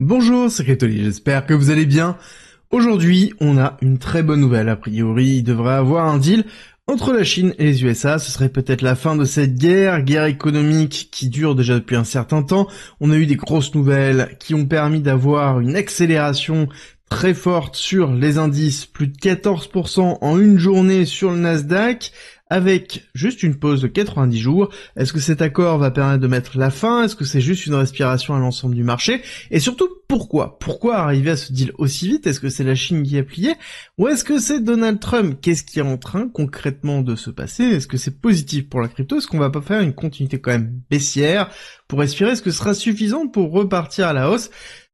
Bonjour, c'est Cryptoly, j'espère que vous allez bien. Aujourd'hui, on a une très bonne nouvelle. A priori, il devrait y avoir un deal entre la Chine et les USA. Ce serait peut-être la fin de cette guerre économique qui dure déjà depuis un certain temps. On a eu des grosses nouvelles qui ont permis d'avoir une accélération très forte sur les indices, plus de 14% en une journée sur le Nasdaq, avec juste une pause de 90 jours. Est-ce que cet accord va permettre de mettre la fin? Est-ce que c'est juste une respiration à l'ensemble du marché? Et surtout, pourquoi? Pourquoi arriver à ce deal aussi vite? Est-ce que c'est la Chine qui a plié? Ou est-ce que c'est Donald Trump? Qu'est-ce qui est en train concrètement de se passer? Est-ce que c'est positif pour la crypto? Est-ce qu'on va pas faire une continuité quand même baissière pour respirer? Est-ce que ce sera suffisant pour repartir à la hausse?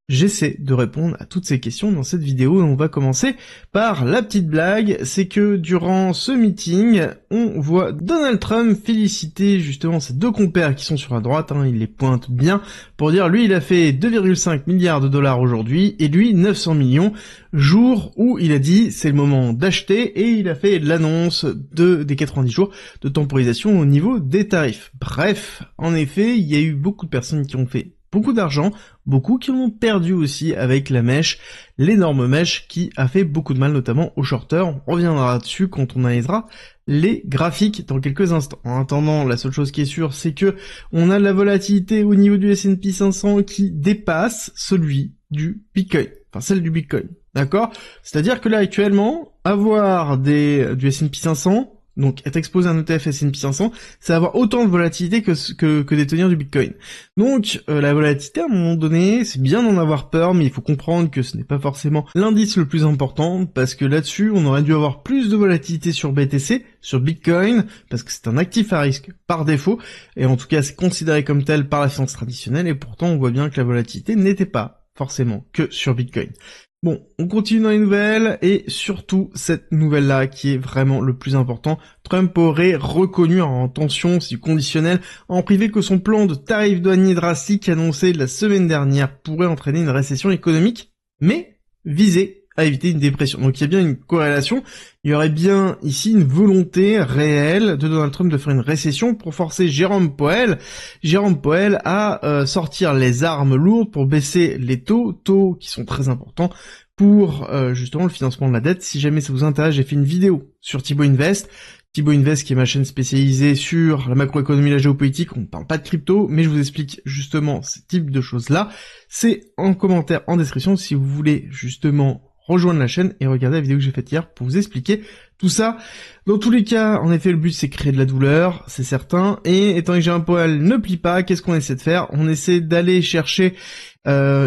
J'essaie de répondre à toutes ces questions dans cette vidéo et on va commencer par la petite blague, c'est que durant ce meeting, on voit Donald Trump féliciter justement ses deux compères qui sont sur la droite, il les pointe bien, pour dire lui il a fait 2,5 milliards de dollars aujourd'hui et lui 900 millions, jour où il a dit c'est le moment d'acheter et il a fait l'annonce des 90 jours de temporisation au niveau des tarifs. Bref, en effet, il y a eu beaucoup de personnes qui ont fait beaucoup d'argent, beaucoup qui l'ont perdu aussi avec la mèche, l'énorme mèche qui a fait beaucoup de mal notamment aux shorters. On reviendra dessus quand on analysera les graphiques dans quelques instants. En attendant, la seule chose qui est sûre, c'est que on a de la volatilité au niveau du S&P 500 qui dépasse celui du Bitcoin, enfin celle du Bitcoin, d'accord? C'est-à-dire que là actuellement, avoir du S&P 500, donc être exposé à un ETF S&P 500, c'est avoir autant de volatilité que détenir du Bitcoin. Donc la volatilité, à un moment donné, c'est bien d'en avoir peur, mais il faut comprendre que ce n'est pas forcément l'indice le plus important, parce que là-dessus, on aurait dû avoir plus de volatilité sur BTC, sur Bitcoin, parce que c'est un actif à risque par défaut, et en tout cas c'est considéré comme tel par la finance traditionnelle, et pourtant on voit bien que la volatilité n'était pas forcément que sur Bitcoin. Bon, on continue dans les nouvelles, et surtout cette nouvelle-là qui est vraiment le plus important. Trump aurait reconnu en tension, c'est du conditionnel, en privé que son plan de tarifs douaniers drastiques annoncé la semaine dernière pourrait entraîner une récession économique, mais visé à éviter une dépression. Donc il y a bien une corrélation, il y aurait bien ici une volonté réelle de Donald Trump de faire une récession pour forcer Jérôme Powell à sortir les armes lourdes pour baisser les taux qui sont très importants pour justement le financement de la dette. Si jamais ça vous intéresse, j'ai fait une vidéo sur Thibaut Invest. Thibaut Invest qui est ma chaîne spécialisée sur la macroéconomie et la géopolitique, on ne parle pas de crypto, mais je vous explique justement ce type de choses-là. C'est en commentaire, en description, si vous voulez justement rejoindre la chaîne et regarder la vidéo que j'ai faite hier pour vous expliquer tout ça. Dans tous les cas, en effet, le but c'est créer de la douleur, c'est certain, et étant que Jérôme Powell ne plie pas, qu'est-ce qu'on essaie de faire? On essaie d'aller chercher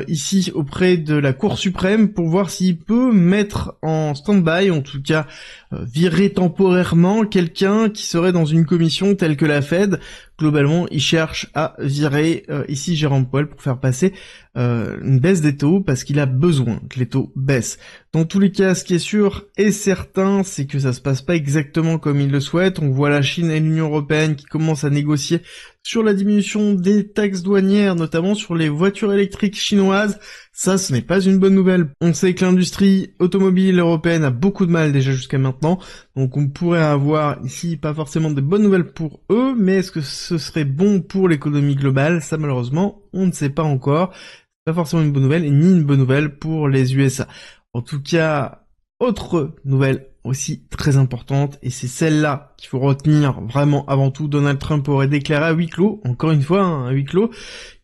ici auprès de la Cour suprême pour voir s'il peut mettre en stand-by, en tout cas virer temporairement quelqu'un qui serait dans une commission telle que la Fed. Globalement, il cherche à virer ici Jérôme Powell pour faire passer une baisse des taux parce qu'il a besoin que les taux baissent. Dans tous les cas, ce qui est sûr et certain, c'est que ça se passe pas exactement comme il le souhaite. On voit la Chine et l'Union européenne qui commencent à négocier sur la diminution des taxes douanières, notamment sur les voitures électriques chinoises. Ça, ce n'est pas une bonne nouvelle. On sait que l'industrie automobile européenne a beaucoup de mal déjà jusqu'à maintenant, donc on pourrait avoir ici pas forcément de bonnes nouvelles pour eux, mais est-ce que ce serait bon pour l'économie globale? Ça, malheureusement, on ne sait pas encore. C'est pas forcément une bonne nouvelle, et ni une bonne nouvelle pour les USA. En tout cas, autre nouvelle aussi très importante, et c'est celle-là qu'il faut retenir vraiment avant tout. Donald Trump aurait déclaré à huis clos, encore une fois, à huis clos,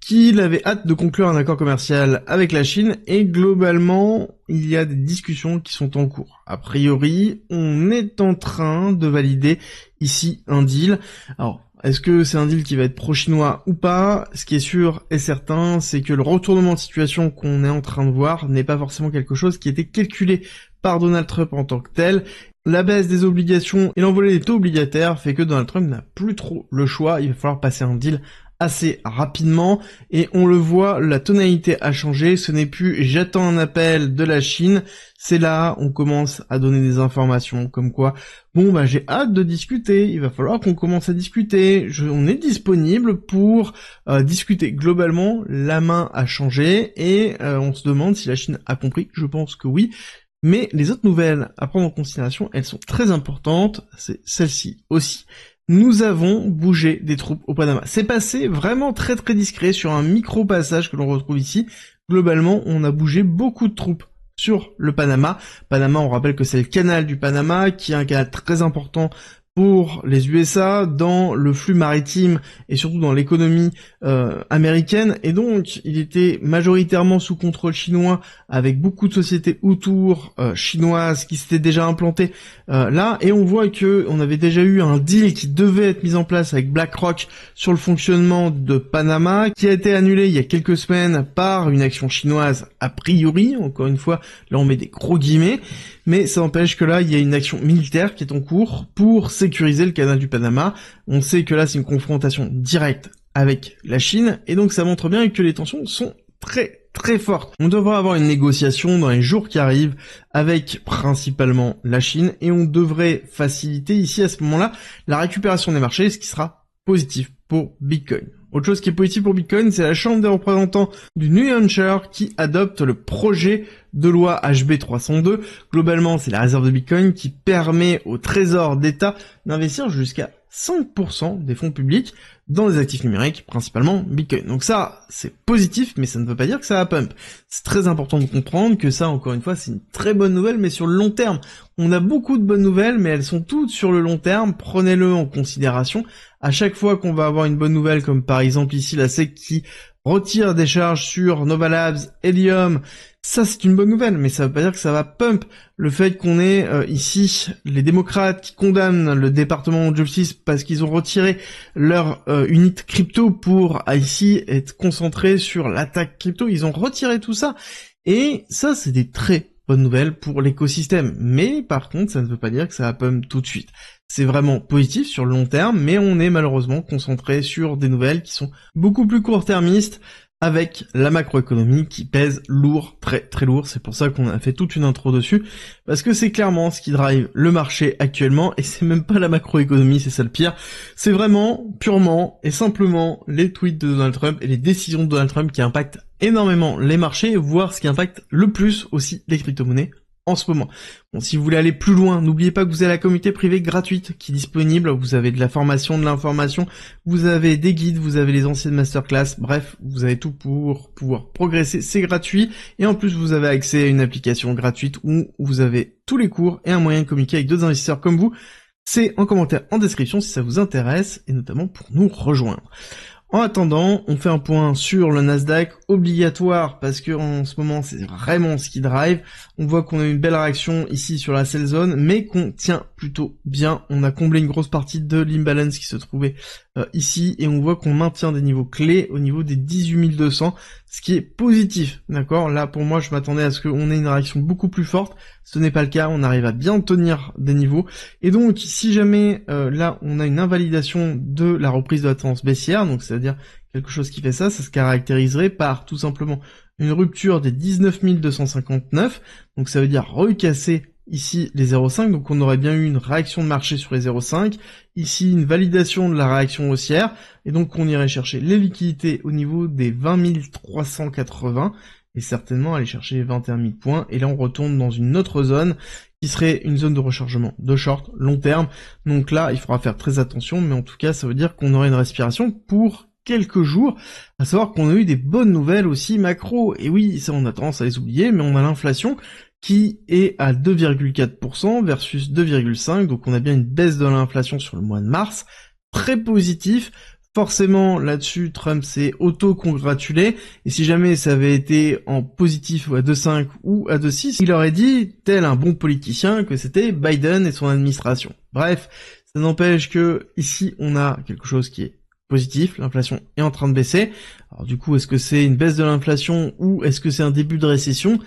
qu'il avait hâte de conclure un accord commercial avec la Chine, et globalement, il y a des discussions qui sont en cours. A priori, on est en train de valider ici un deal. Alors, est-ce que c'est un deal qui va être pro-chinois ou pas? Ce qui est sûr et certain, c'est que le retournement de situation qu'on est en train de voir n'est pas forcément quelque chose qui était calculé par Donald Trump en tant que tel. La baisse des obligations et l'envolée des taux obligataires fait que Donald Trump n'a plus trop le choix, il va falloir passer un deal assez rapidement, et on le voit, la tonalité a changé, ce n'est plus j'attends un appel de la Chine, c'est là, on commence à donner des informations comme quoi, bon bah j'ai hâte de discuter, il va falloir qu'on commence à discuter, on est disponible pour discuter. Globalement, la main a changé, et on se demande si la Chine a compris, je pense que oui. Mais les autres nouvelles à prendre en considération, elles sont très importantes, c'est celle-ci aussi. Nous avons bougé des troupes au Panama. C'est passé vraiment très très discret sur un micro-passage que l'on retrouve ici. globalement, on a bougé beaucoup de troupes sur le Panama. Panama, on rappelle que c'est le canal du Panama, qui est un canal très important pour les USA dans le flux maritime et surtout dans l'économie américaine, et donc il était majoritairement sous contrôle chinois avec beaucoup de sociétés autour chinoises qui s'étaient déjà implantées là, et on voit que on avait déjà eu un deal qui devait être mis en place avec BlackRock sur le fonctionnement de Panama, qui a été annulé il y a quelques semaines par une action chinoise a priori, encore une fois, là on met des gros guillemets, mais ça n'empêche que là il y a une action militaire qui est en cours pour sécuriser le canal du Panama. On sait que là c'est une confrontation directe avec la Chine, et donc ça montre bien que les tensions sont très fortes. On devrait avoir une négociation dans les jours qui arrivent avec principalement la Chine, et on devrait faciliter ici à ce moment-là la récupération des marchés, ce qui sera positif pour Bitcoin. Autre chose qui est positif pour Bitcoin, c'est la Chambre des représentants du New Hampshire qui adopte le projet de loi HB 302. Globalement, c'est la réserve de Bitcoin qui permet au Trésor d'État d'investir jusqu'à 5% des fonds publics dans les actifs numériques, principalement Bitcoin. Donc ça, c'est positif, mais ça ne veut pas dire que ça va pump. C'est très important de comprendre que ça, encore une fois, c'est une très bonne nouvelle, mais sur le long terme. On a beaucoup de bonnes nouvelles, mais elles sont toutes sur le long terme. Prenez-le en considération. À chaque fois qu'on va avoir une bonne nouvelle, comme par exemple ici la SEC qui retire des charges sur Nova Labs, Helium, ça c'est une bonne nouvelle, mais ça veut pas dire que ça va pump. Le fait qu'on ait ici les démocrates qui condamnent le département de justice parce qu'ils ont retiré leur unit crypto pour ici être concentrés sur l'attaque crypto, ils ont retiré tout ça, et ça c'est des très bonnes nouvelles pour l'écosystème. Mais par contre, ça ne veut pas dire que ça va pump tout de suite. C'est vraiment positif sur le long terme, mais on est malheureusement concentré sur des nouvelles qui sont beaucoup plus court-termistes, avec la macroéconomie qui pèse lourd, très lourd. C'est pour ça qu'on a fait toute une intro dessus, parce que c'est clairement ce qui drive le marché actuellement, et c'est même pas la macroéconomie, c'est ça le pire. C'est vraiment, purement et simplement les tweets de Donald Trump et les décisions de Donald Trump qui impactent énormément les marchés, voire ce qui impacte le plus aussi les crypto-monnaies en ce moment. Bon, si vous voulez aller plus loin, n'oubliez pas que vous avez la communauté privée gratuite qui est disponible, vous avez de la formation, de l'information, vous avez des guides, vous avez les anciennes masterclass, bref, vous avez tout pour pouvoir progresser, c'est gratuit, et en plus vous avez accès à une application gratuite où vous avez tous les cours et un moyen de communiquer avec d'autres investisseurs comme vous. C'est en commentaire en description si ça vous intéresse, et notamment pour nous rejoindre. En attendant, on fait un point sur le Nasdaq obligatoire parce que en ce moment c'est vraiment ce qui drive. On voit qu'on a une belle réaction ici sur la sell zone, mais qu'on tient plutôt bien. On a comblé une grosse partie de l'imbalance qui se trouvait ici, et on voit qu'on maintient des niveaux clés au niveau des 18 200, ce qui est positif, d'accord. Là pour moi je m'attendais à ce qu'on ait une réaction beaucoup plus forte, ce n'est pas le cas, on arrive à bien tenir des niveaux, et donc si jamais là on a une invalidation de la reprise de la tendance baissière, donc c'est-à-dire quelque chose qui fait ça se caractériserait par tout simplement une rupture des 19 259, donc ça veut dire recasser ici les 0,5, donc on aurait bien eu une réaction de marché sur les 0,5, ici une validation de la réaction haussière, et donc on irait chercher les liquidités au niveau des 20 380, et certainement aller chercher les 21 000 points, et là on retourne dans une autre zone, qui serait une zone de rechargement de short, long terme, donc là il faudra faire très attention, mais en tout cas ça veut dire qu'on aurait une respiration pour quelques jours, à savoir qu'on a eu des bonnes nouvelles aussi macro, et oui, ça on a tendance à les oublier, mais on a l'inflation qui est à 2,4% versus 2,5%, donc on a bien une baisse de l'inflation sur le mois de mars, très positif. Forcément, là-dessus, Trump s'est auto-congratulé, et si jamais ça avait été en positif ou à 2,5 ou à 2,6, il aurait dit, tel un bon politicien, que c'était Biden et son administration. Bref, ça n'empêche que ici, on a quelque chose qui est positif, l'inflation est en train de baisser. Alors du coup, est-ce que c'est une baisse de l'inflation ou est-ce que c'est un début de récession ?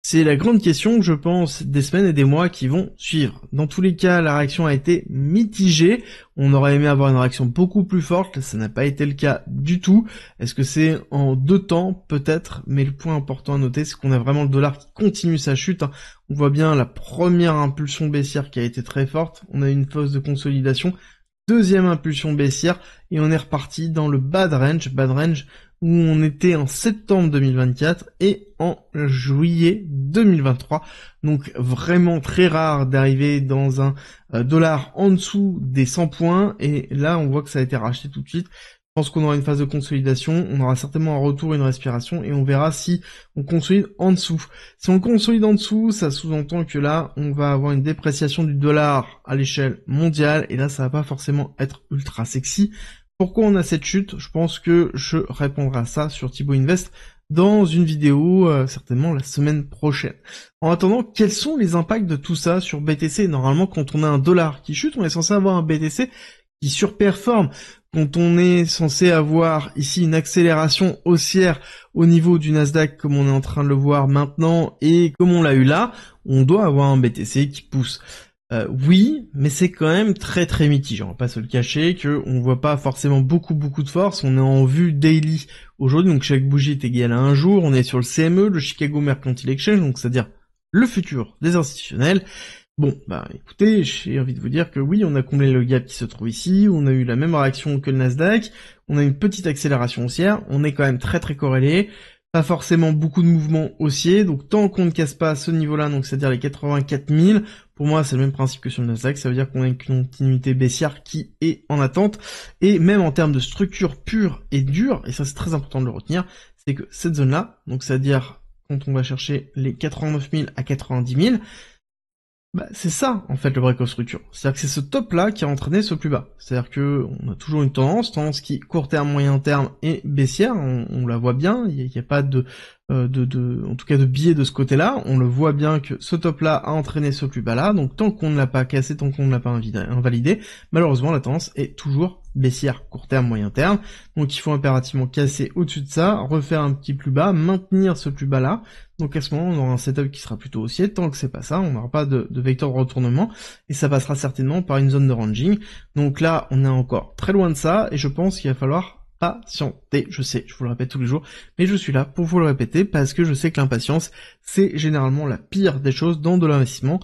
C'est la grande question, je pense, des semaines et des mois qui vont suivre. Dans tous les cas, la réaction a été mitigée. On aurait aimé avoir une réaction beaucoup plus forte, ça n'a pas été le cas du tout. Est-ce que c'est en deux temps ? Peut-être, mais le point important à noter, c'est qu'on a vraiment le dollar qui continue sa chute. On voit bien la première impulsion baissière qui a été très forte. On a une phase de consolidation. Deuxième impulsion baissière, et on est reparti dans le bad range où on était en septembre 2024 et en juillet 2023. Donc vraiment très rare d'arriver dans un dollar en dessous des 100 points, et là on voit que ça a été racheté tout de suite. Je pense qu'on aura une phase de consolidation, on aura certainement un retour, une respiration, et on verra si on consolide en dessous. Si on consolide en dessous, ça sous-entend que là, on va avoir une dépréciation du dollar à l'échelle mondiale, et là, ça va pas forcément être ultra sexy. Pourquoi on a cette chute? Je pense que je répondrai à ça sur Thibaut Invest dans une vidéo, certainement la semaine prochaine. En attendant, quels sont les impacts de tout ça sur BTC? Normalement, quand on a un dollar qui chute, on est censé avoir un BTC qui surperforme. Quand on est censé avoir ici une accélération haussière au niveau du Nasdaq comme on est en train de le voir maintenant et comme on l'a eu là, on doit avoir un BTC qui pousse. Oui, mais c'est quand même très très mitigé. On va pas se le cacher que on voit pas forcément beaucoup de force. On est en vue daily aujourd'hui, donc chaque bougie est égale à un jour. On est sur le CME, le Chicago Mercantile Exchange, donc c'est-à-dire le futur des institutionnels. Bon, bah écoutez, j'ai envie de vous dire que oui, on a comblé le gap qui se trouve ici, on a eu la même réaction que le Nasdaq, on a une petite accélération haussière, on est quand même très très corrélé, pas forcément beaucoup de mouvements haussiers, donc tant qu'on ne casse pas ce niveau-là, donc c'est-à-dire les 84 000, pour moi c'est le même principe que sur le Nasdaq, ça veut dire qu'on a une continuité baissière qui est en attente, et même en termes de structure pure et dure, et ça c'est très important de le retenir, c'est que cette zone-là, donc c'est-à-dire quand on va chercher les 89 000 à 90 000, bah, c'est ça, en fait, le break of structure. C'est-à-dire que c'est ce top-là qui a entraîné ce plus bas. C'est-à-dire que on a toujours une tendance qui, court terme, moyen terme, est baissière, on la voit bien, il n'y a pas en tout cas de biais de ce côté-là, on le voit bien que ce top-là a entraîné ce plus bas-là, donc tant qu'on ne l'a pas cassé, tant qu'on ne l'a pas invalidé, malheureusement, la tendance est toujours baissière, court terme, moyen terme, donc il faut impérativement casser au-dessus de ça, refaire un petit plus bas, maintenir ce plus bas-là, donc à ce moment, on aura un setup qui sera plutôt haussier, tant que c'est pas ça, on n'aura pas de vecteur de retournement, et ça passera certainement par une zone de ranging, donc là, on est encore très loin de ça, et je pense qu'il va falloir patienter, je sais, je vous le répète tous les jours, mais je suis là pour vous le répéter, parce que je sais que l'impatience, c'est généralement la pire des choses dans de l'investissement.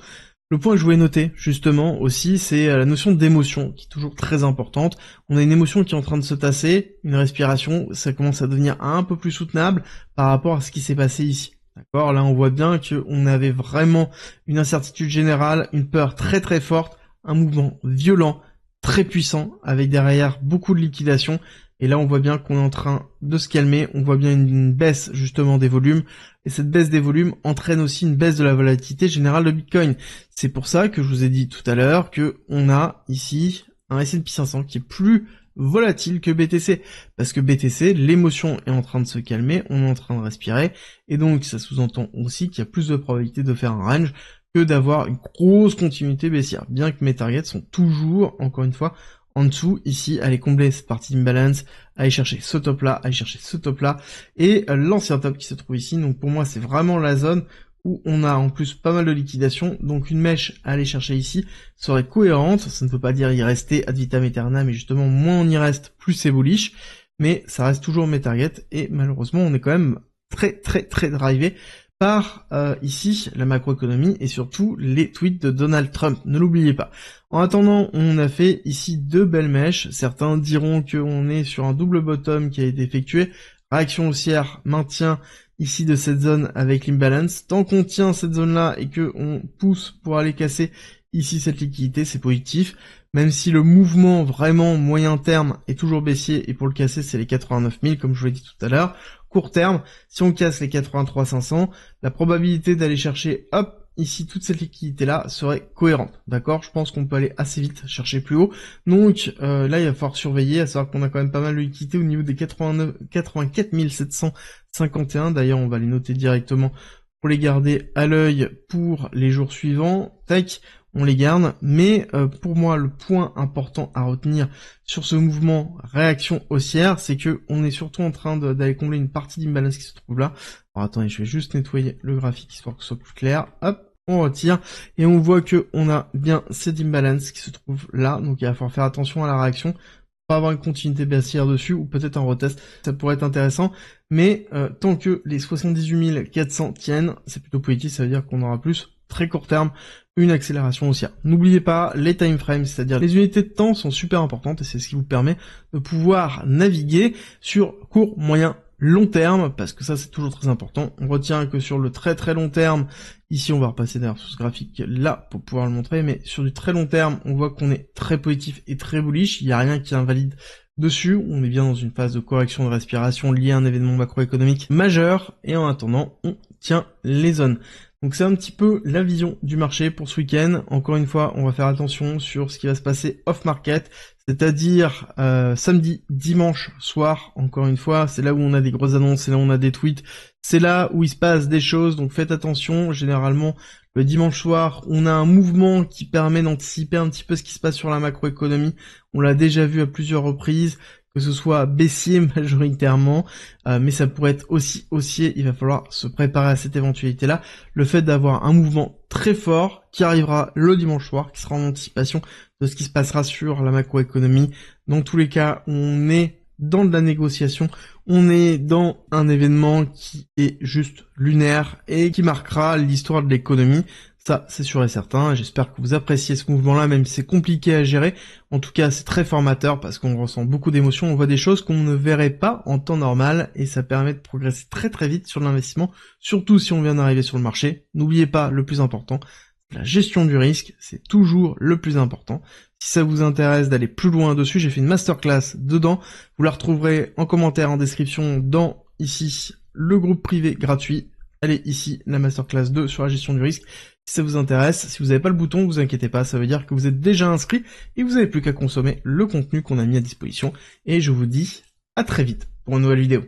Le point que je voulais noter, justement, aussi, c'est la notion d'émotion, qui est toujours très importante. On a une émotion qui est en train de se tasser, une respiration, ça commence à devenir un peu plus soutenable par rapport à ce qui s'est passé ici. D'accord? Là, on voit bien qu'on avait vraiment une incertitude générale, une peur très très forte, un mouvement violent, très puissant, avec derrière beaucoup de liquidation. Et là, on voit bien qu'on est en train de se calmer, on voit bien une baisse justement des volumes, et cette baisse des volumes entraîne aussi une baisse de la volatilité générale de Bitcoin. C'est pour ça que je vous ai dit tout à l'heure que on a ici un S&P 500 qui est plus volatile que BTC, parce que BTC, l'émotion est en train de se calmer, on est en train de respirer, et donc ça sous-entend aussi qu'il y a plus de probabilité de faire un range que d'avoir une grosse continuité baissière, bien que mes targets sont toujours, encore une fois, en dessous, ici, aller combler cette partie d'imbalance, aller chercher ce top-là, aller chercher ce top-là, et l'ancien top qui se trouve ici, donc pour moi c'est vraiment la zone où on a en plus pas mal de liquidation, donc une mèche à aller chercher ici serait cohérente, ça ne veut pas dire y rester ad vitam aeternam, mais justement moins on y reste, plus c'est bullish, mais ça reste toujours mes targets, et malheureusement on est quand même très drivé par ici la macroéconomie et surtout les tweets de Donald Trump, ne l'oubliez pas. En attendant, on a fait ici deux belles mèches, certains diront qu'on est sur un double bottom qui a été effectué, réaction haussière, maintien ici de cette zone avec l'imbalance, tant qu'on tient cette zone-là et que on pousse pour aller casser ici cette liquidité, c'est positif, même si le mouvement vraiment moyen terme est toujours baissier et pour le casser c'est les 89 000 comme je vous l'ai dit tout à l'heure. Court terme, si on casse les 83 500, la probabilité d'aller chercher, hop, ici toute cette liquidité là serait cohérente, d'accord? Je pense qu'on peut aller assez vite chercher plus haut, donc là il va falloir surveiller, à savoir qu'on a quand même pas mal de liquidité au niveau des 84 751, d'ailleurs on va les noter directement pour les garder à l'œil pour les jours suivants, tac, on les garde, mais pour moi le point important à retenir sur ce mouvement réaction haussière, c'est que on est surtout en train d'aller combler une partie d'imbalance qui se trouve là. Alors attendez, je vais juste nettoyer le graphique histoire que ce soit plus clair, hop, on retire, et on voit que on a bien cette imbalance qui se trouve là, donc il va falloir faire attention à la réaction, pas avoir une continuité baissière dessus, ou peut-être un retest, ça pourrait être intéressant, mais tant que les 78 400 tiennent, c'est plutôt positif, ça veut dire qu'on aura plus, très court terme, une accélération haussière. N'oubliez pas les time frames, c'est-à-dire les unités de temps sont super importantes, et c'est ce qui vous permet de pouvoir naviguer sur court, moyen, long terme, parce que ça c'est toujours très important. On retient que sur le très long terme, ici on va repasser d'ailleurs sur ce graphique là pour pouvoir le montrer, mais sur du très long terme, on voit qu'on est très positif et très bullish, il n'y a rien qui invalide dessus. On est bien dans une phase de correction de respiration liée à un événement macroéconomique majeur, et en attendant, on tient les zones. Donc c'est un petit peu la vision du marché pour ce week-end. Encore une fois, on va faire attention sur ce qui va se passer off-market, c'est-à-dire samedi, dimanche soir. Encore une fois, c'est là où on a des grosses annonces, c'est là où on a des tweets, c'est là où il se passe des choses, donc faites attention. Généralement, le dimanche soir, on a un mouvement qui permet d'anticiper un petit peu ce qui se passe sur la macroéconomie. On l'a déjà vu à plusieurs reprises, que ce soit baissier majoritairement, mais ça pourrait être aussi haussier. Il va falloir se préparer à cette éventualité-là. Le fait d'avoir un mouvement très fort qui arrivera le dimanche soir, qui sera en anticipation de ce qui se passera sur la macroéconomie. Dans tous les cas, on est dans de la négociation, on est dans un événement qui est juste lunaire et qui marquera l'histoire de l'économie. Ça, c'est sûr et certain. J'espère que vous appréciez ce mouvement-là, même si c'est compliqué à gérer. En tout cas, c'est très formateur parce qu'on ressent beaucoup d'émotions. On voit des choses qu'on ne verrait pas en temps normal et ça permet de progresser très très vite sur l'investissement, surtout si on vient d'arriver sur le marché. N'oubliez pas le plus important, la gestion du risque, c'est toujours le plus important. Si ça vous intéresse d'aller plus loin dessus, j'ai fait une masterclass dedans. Vous la retrouverez en commentaire, en description, dans ici le groupe privé gratuit. Elle est ici, la masterclass 2 sur la gestion du risque. Si ça vous intéresse, si vous n'avez pas le bouton, vous inquiétez pas, ça veut dire que vous êtes déjà inscrit et vous n'avez plus qu'à consommer le contenu qu'on a mis à disposition. Et je vous dis à très vite pour une nouvelle vidéo.